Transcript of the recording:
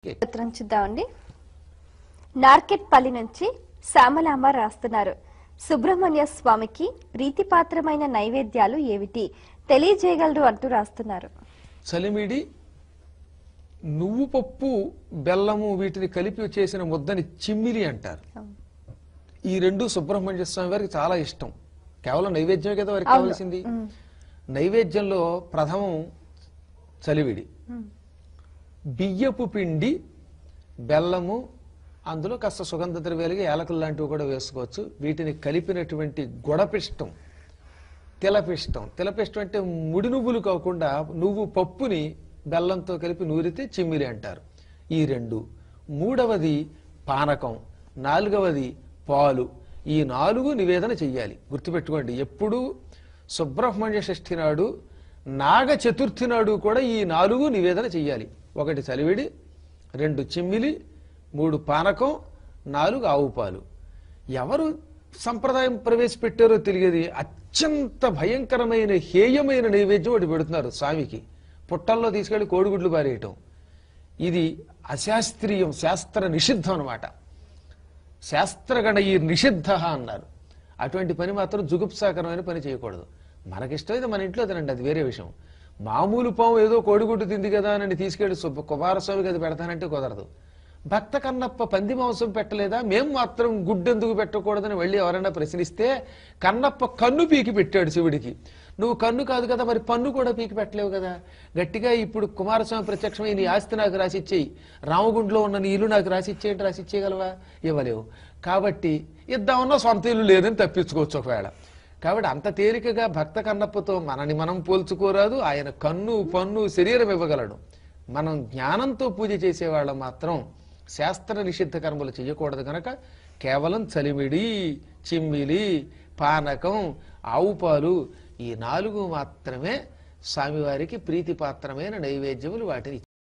ఉత్తరం చూద్దామండి. నార్కెట్పల్లి నుంచి శ్యామలాంబ రాస్తున్నారు. సుబ్రహ్మణ్య స్వామికి ప్రీతిపాత్రమైన నైవేద్యాలు ఏమిటి తెలియజేయగలరు అంటూ రాస్తున్నారు. చలిమిడి, నువ్వు పప్పు, బెల్లము వీటిని కలిపి చేసిన ముద్దని చిమ్మిలి అంటారు. ఈ రెండు సుబ్రహ్మణ్య స్వామి వారికి చాలా ఇష్టం. కేవలం నైవేద్యమే కదా వారికి కావాల్సింది. నైవేద్యంలో ప్రథమం చలివిడి, బియ్యపు పిండి, బెల్లము, అందులో కాస్త సుగంధ ద్రవ్యాలుగా యాలకులు లాంటివి కూడా వేసుకోవచ్చు. వీటిని కలిపినటువంటి గుడపిష్టం, తిలపిష్టం. తిలపిష్టం అంటే ముడి నువ్వులు కాకుండా నువ్వు పప్పుని బెల్లంతో కలిపి నూరితే చిమ్మిలి అంటారు. ఈ రెండు. మూడవది పానకం, నాలుగవది పాలు. ఈ నాలుగు నివేదన చెయ్యాలి. గుర్తుపెట్టుకోండి, ఎప్పుడు సుబ్రహ్మణ్య షష్ఠి నాడు, నాగ చతుర్థి నాడు కూడా ఈ నాలుగు నివేదన చెయ్యాలి. ఒకటి చలివిడి, రెండు చిమ్మిలి, మూడు పానకం, నాలుగు ఆవు పాలు. ఎవరు సంప్రదాయం ప్రవేశపెట్టారో తెలియదు. అత్యంత భయంకరమైన హేయమైన నైవేద్యం ఒకటి పెడుతున్నారు స్వామికి. పుట్టల్లో తీసుకెళ్లి కోడిగుడ్లు పారేయటం. ఇది అశాస్త్రీయం, శాస్త్ర నిషిద్ధం అన్నమాట. శాస్త్రగణ ఈ నిషిద్ధ అన్నారు. అటువంటి పని మాత్రం జుగుప్సాకరమైన పని చేయకూడదు. మనకిష్టమైతే మన ఇంట్లో తినండి, అది వేరే విషయం. మామూలు పాము ఏదో కోడిగుడ్డు తింది కదా అని తీసుకెళ్లి కుమారస్వామికి అది పెడతానంటే కుదరదు. భక్త కన్నప్ప పంది మాంసం పెట్టలేదా, మేము మాత్రం గుడ్డెందుకు పెట్టకూడదని వెళ్ళి ఎవరైనా ప్రశ్నిస్తే, కన్నప్ప కన్ను పీకి పెట్టాడు శివుడికి. నువ్వు కన్ను కాదు కదా, మరి పన్ను కూడా పీకి పెట్టలేవు కదా. గట్టిగా ఇప్పుడు కుమారస్వామి ప్రత్యక్షమై నీ ఆస్తి నాకు రాసిచ్చేయి, రామగుండ్లో ఉన్న నీ ఇల్లు నాకు రాసిచ్చేయంటే రాసిచ్చేయగలవా? ఇవ్వలేవు. కాబట్టి ఇద్దామన్నా సొంత ఇల్లు లేదని తప్పించుకోవచ్చు ఒకవేళ. కాబట్టి అంత తేలికగా భక్త కన్నప్పతో మనని మనం పోల్చుకోరాదు. ఆయన కన్ను, పన్ను, శరీరం ఇవ్వగలడు. మనం జ్ఞానంతో పూజ చేసేవాళ్ళం మాత్రం శాస్త్ర నిషిద్ధ కర్మలు చేయకూడదు కనుక కేవలం చలిమిడి, చిమ్మిలి, పానకం, ఆవు పాలు, ఈ నాలుగు మాత్రమే స్వామివారికి ప్రీతిపాత్రమైన నైవేద్యములు. వాటిని